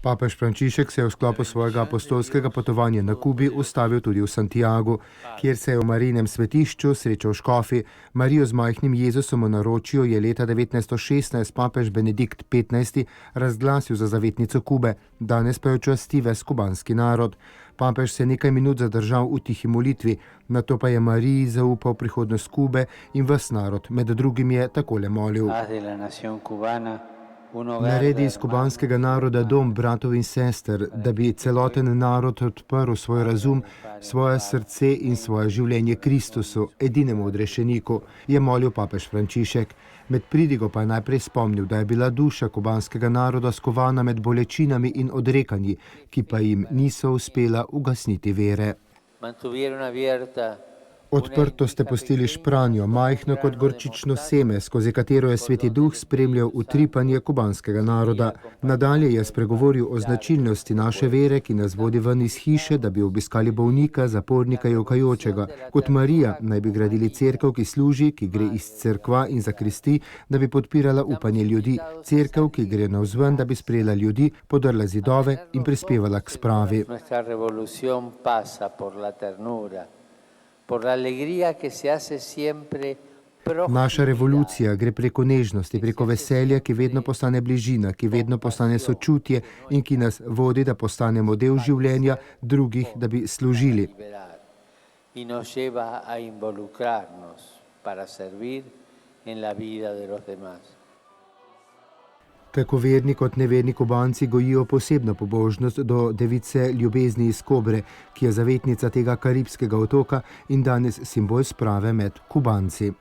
Papež Frančišek se je v sklopu svojega apostolskega potovanja na Kubi ustavil tudi v Santiagu, kjer se je v Marijinem svetišču srečal s škofi. Marijo z majhnim Jezusom v naročju je leta 1916 papež Benedikt XV. Razglasil za zavetnico Kube, danes pa jo časti ves kubanski narod. Papež se je nekaj minut zadržal v tihi molitvi, nato pa je Mariji zaupal prihodnost Kube in ves narod. Med drugim je takole molil: naredi iz kubanskega naroda dom bratov in sester, da bi celoten narod odprl svoj razum, svoje srce in svoje življenje Kristusu, edinemu odrešeniku, je molil papež Frančišek. Med pridigo pa je najprej spomnil, da je bila duša kubanskega naroda skovana med bolečinami in odrekanji, ki pa jim niso uspela ugasniti vere. Odprto ste pustili špranjo, majhno kot gorčično seme, skozi katero je Sveti Duh spremljal utripanje kubanskega naroda. Nadalje je spregovoril o značilnosti naše vere, ki nas vodi ven iz hiše, da bi obiskali bolnika, zapornika in jokajočega. Kot Marija naj bi gradili cerkev, ki služi, ki gre iz cerkva in zakristi, da bi podpirala upanje ljudi. Cerkev, ki gre navzven, da bi sprejela ljudi, podrla zidove in prispevala k spravi. Naša revolucija gre preko nežnosti, preko veselja, ki vedno postane bližina, ki vedno postane sočutje in ki nas vodi, da postanemo del življenja drugih, da bi služili. Tako verni kot neverni Kubanci gojijo posebno pobožnost do device ljubezni iz Kobre, ki je zavetnica tega karibskega otoka in danes simbol sprave med Kubanci.